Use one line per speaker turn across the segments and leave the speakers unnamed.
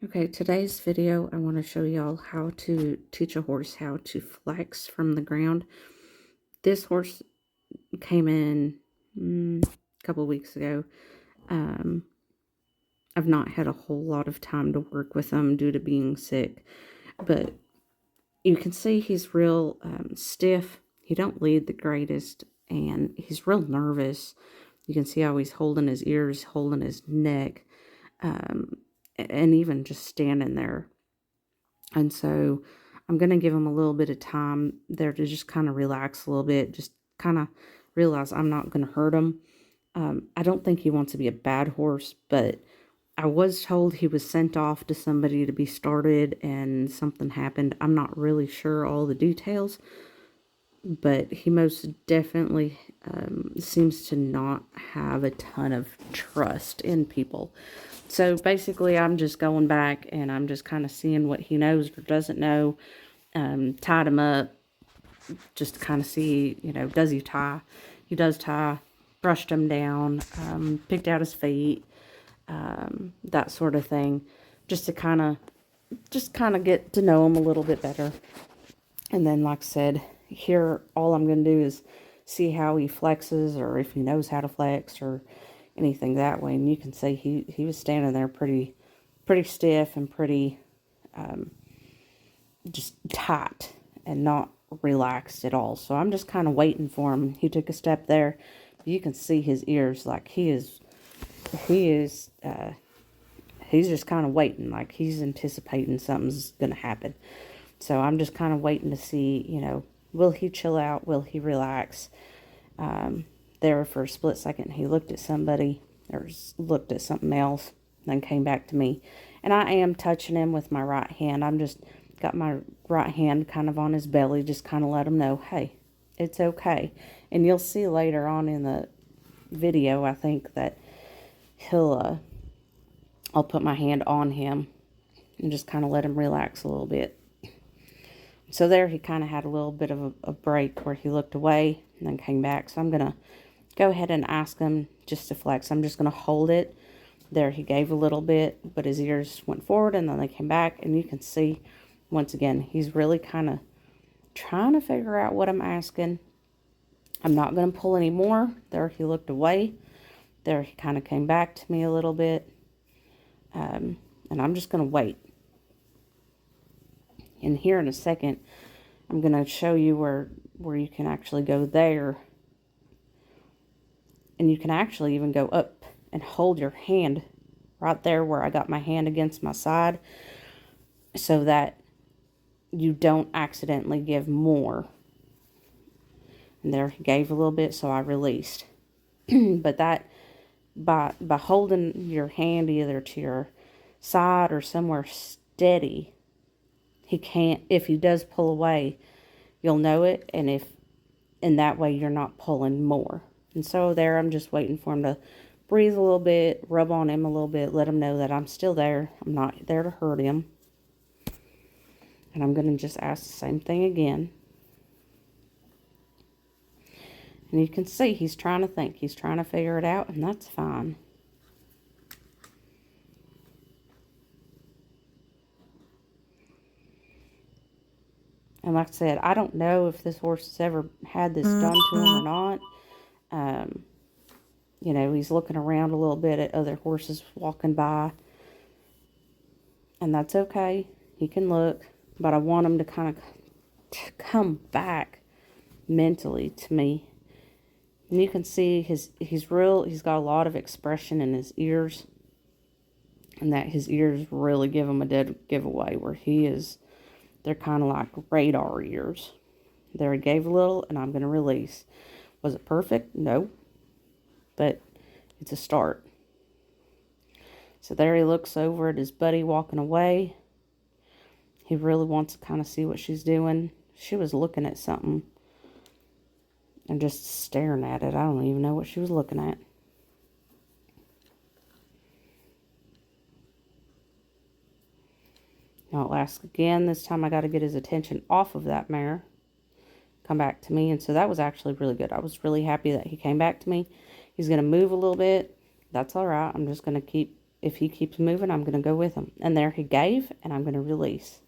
Okay, today's video, I want to show y'all how to teach a horse how to flex from the ground. This horse came in a couple of weeks ago. Um, I've not had a whole lot of time to work with him due to being sick, but you can see he's real stiff. He don't lead the greatest, and he's real nervous. You can see how he's holding his ears, holding his neck, and even just standing there. And so I'm going to give him a little bit of time there to just kind of relax a little bit, just kind of realize I'm not going to hurt him. I don't think he wants to be a bad horse, but I was told he was sent off to somebody to be started and something happened. I'm not really sure all the details, but he most definitely seems to not have a ton of trust in people. So basically, I'm just going back and I'm just kind of seeing what he knows or doesn't know. Tied him up just to kind of see, does he tie? He does tie. Brushed him down, picked out his feet, that sort of thing, just to kind of get to know him a little bit better. And then, like I said, here all I'm going to do is see how he flexes, or if he knows how to flex, or anything that way. And you can see he was standing there pretty stiff and pretty just tight and not relaxed at all. So I'm just kind of waiting for him. He took a step there. You can see his ears, like he's just kind of waiting, like he's anticipating something's going to happen. So I'm just kind of waiting to see, will he chill out? Will he relax? There for a split second, he looked at somebody or looked at something else, then came back to me. And I am touching him with my right hand. I'm just got my right hand kind of on his belly, just kind of let him know, hey, it's okay. And you'll see later on in the video, I think, that I'll put my hand on him and just kind of let him relax a little bit. So there he kind of had a little bit of a break where he looked away and then came back. So I'm going to go ahead and ask him just to flex. I'm just going to hold it. There he gave a little bit, but his ears went forward and then they came back. And you can see, once again, he's really kind of trying to figure out what I'm asking. I'm not going to pull any more. There he looked away. There he kind of came back to me a little bit. And I'm just going to wait. And here in a second, I'm going to show you where you can actually go there. And you can actually even go up and hold your hand right there where I got my hand against my side, so that you don't accidentally give more. And there he gave a little bit, so I released. But that, by holding your hand either to your side or somewhere steady, he can't, if he does pull away, you'll know it, and in that way you're not pulling more. And so there, I'm just waiting for him to breathe a little bit, rub on him a little bit, let him know that I'm still there. I'm not there to hurt him. And I'm going to just ask the same thing again. And you can see he's trying to think. He's trying to figure it out, and that's fine. And like I said, I don't know if this horse has ever had this done to him or not. He's looking around a little bit at other horses walking by. And that's okay. He can look. But I want him to kind of come back mentally to me. And you can see he's got a lot of expression in his ears. And that his ears really give him a dead giveaway, where they're kind of like radar ears. There he gave a little, and I'm going to release. Was it perfect? No. But it's a start. So there he looks over at his buddy walking away. He really wants to kind of see what she's doing. She was looking at something and just staring at it. I don't even know what she was looking at. Now I'll ask again. This time I got to get his attention off of that mare. Come back to me. And so that was actually really good. I was really happy that he came back to me. He's going to move a little bit. That's all right. I'm just going to keep if he keeps moving, I'm going to go with him. And there he gave, and I'm going to release.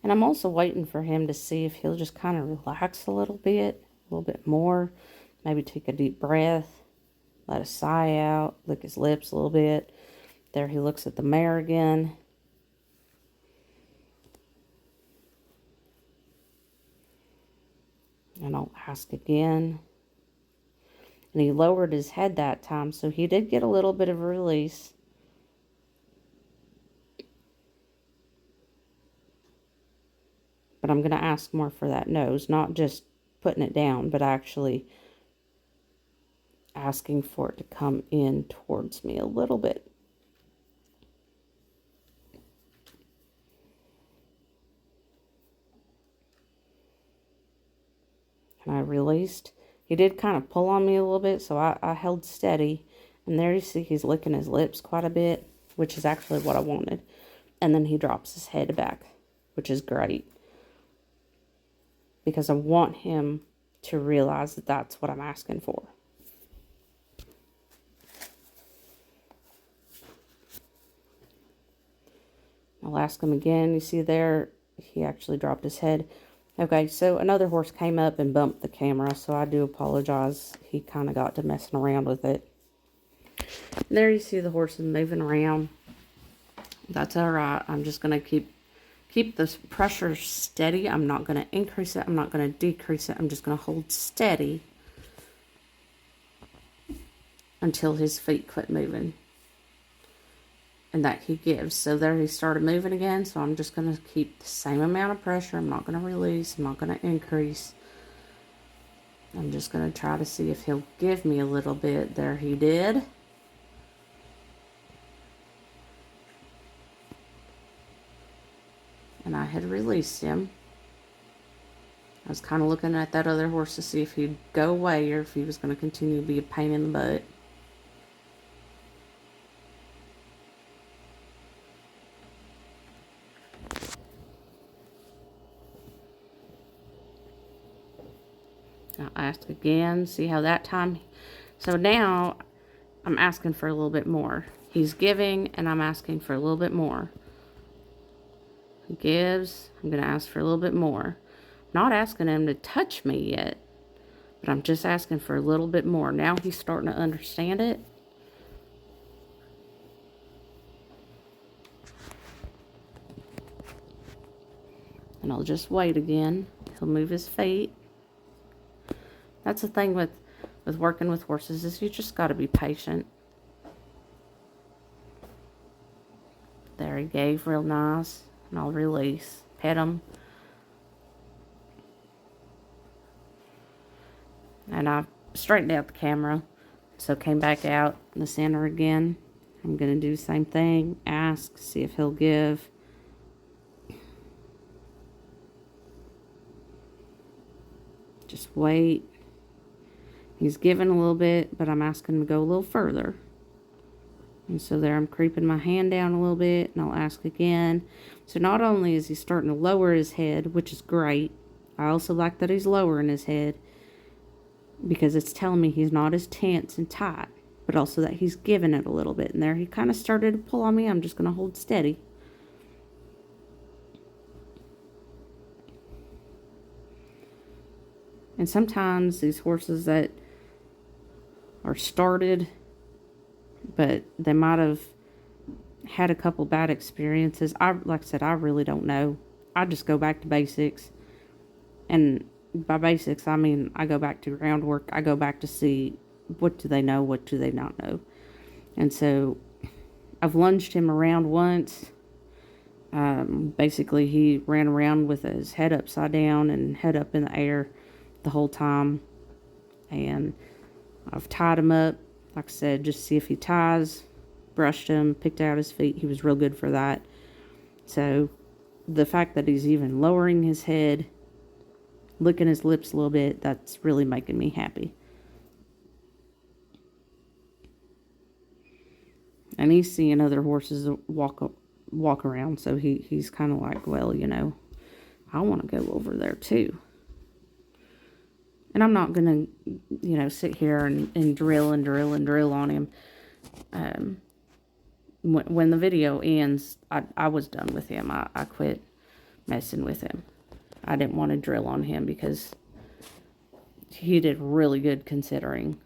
And I'm also waiting for him to see if he'll just kind of relax a little bit more. Maybe take a deep breath, let a sigh out, lick his lips a little bit. There he looks at the mare again. And I'll ask again. And he lowered his head that time, so he did get a little bit of a release. But I'm going to ask more for that nose, not just putting it down, but actually asking for it to come in towards me a little bit. And I released. He did kind of pull on me a little bit, so I held steady. And there you see he's licking his lips quite a bit, which is actually what I wanted. And then he drops his head back, which is great. Because I want him to realize that that's what I'm asking for. I'll ask him again. You see there, he actually dropped his head. Okay, so another horse came up and bumped the camera, so I do apologize. He kind of got to messing around with it. And there you see the horses moving around. That's all right. I'm just going to keep the pressure steady. I'm not going to increase it. I'm not going to decrease it. I'm just going to hold steady until his feet quit moving. And that he gives. So there he started moving again. So I'm just going to keep the same amount of pressure. I'm not going to release. I'm not going to increase. I'm just going to try to see if he'll give me a little bit. There he did. And I had released him. I was kind of looking at that other horse to see if he'd go away or if he was going to continue to be a pain in the butt. I'll ask again, see how that time. So now I'm asking for a little bit more. He's giving and I'm asking for a little bit more. He gives, I'm going to ask for a little bit more. Not asking him to touch me yet, but I'm just asking for a little bit more. Now he's starting to understand it. And I'll just wait again. He'll move his feet. That's the thing with working with horses is you just got to be patient. There he gave real nice. And I'll release. Pet him. And I straightened out the camera. So came back out in the center again. I'm going to do the same thing. Ask. See if he'll give. Just wait. He's giving a little bit, but I'm asking him to go a little further. And so there I'm creeping my hand down a little bit, and I'll ask again. So not only is he starting to lower his head, which is great, I also like that he's lowering his head because it's telling me he's not as tense and tight, but also that he's giving it a little bit. And there he kind of started to pull on me. I'm just going to hold steady. And sometimes these horses that are started, but they might have had a couple bad experiences. Like I said, I really don't know. I just go back to basics. And by basics, I mean I go back to groundwork. I go back to see what do they know, what do they not know. And so I've lunged him around once. Basically, he ran around with his head upside down and head up in the air the whole time. And I've tied him up, like I said, just see if he ties, brushed him, picked out his feet. He was real good for that. So the fact that he's even lowering his head, licking his lips a little bit, that's really making me happy. And he's seeing other horses walk around, so he's kind of like, well, you know, I want to go over there too. And I'm not going to, you know, sit here and drill and drill and drill on him. When the video ends, I was done with him. I quit messing with him. I didn't want to drill on him because he did really good considering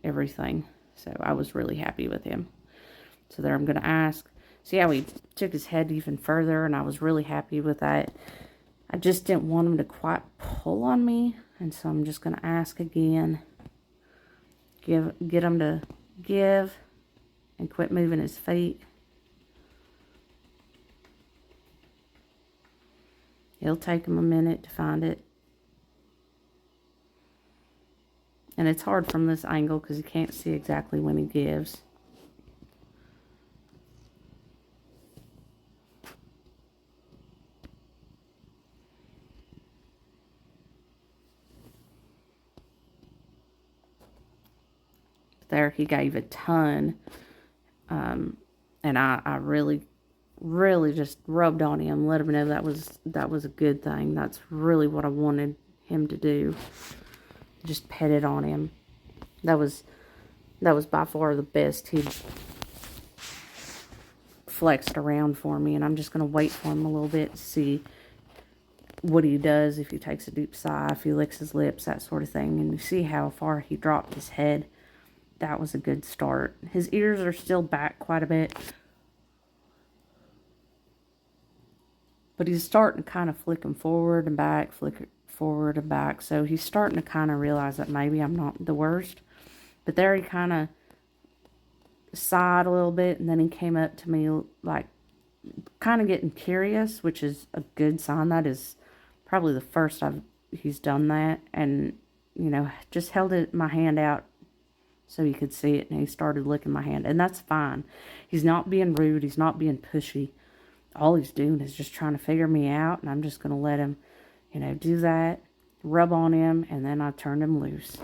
everything. So I was really happy with him. So there I'm going to ask. See how he took his head even further, and I was really happy with that. I just didn't want him to quite pull on me, and so I'm just going to ask again. Get him to give and quit moving his feet. It'll take him a minute to find it. And it's hard from this angle because you can't see exactly when he gives. There, he gave a ton. And I really just rubbed on him, let him know that was a good thing. That's really what I wanted him to do. Just petted on him. That was by far the best he flexed around for me, and I'm just going to wait for him a little bit to see what he does, if he takes a deep sigh, if he licks his lips, that sort of thing. And you see how far he dropped his head. That was a good start. His ears are still back quite a bit, but he's starting to kind of flick them forward and back, flick forward and back. So he's starting to kind of realize that maybe I'm not the worst. But there he kind of sighed a little bit, and then he came up to me like kind of getting curious, which is a good sign. That is probably the first he's done that. And, you know, just held my hand out so he could see it, and he started licking my hand. And that's fine. He's not being rude. He's not being pushy. All he's doing is just trying to figure me out, and I'm just going to let him, you know, do that, rub on him, and then I turned him loose.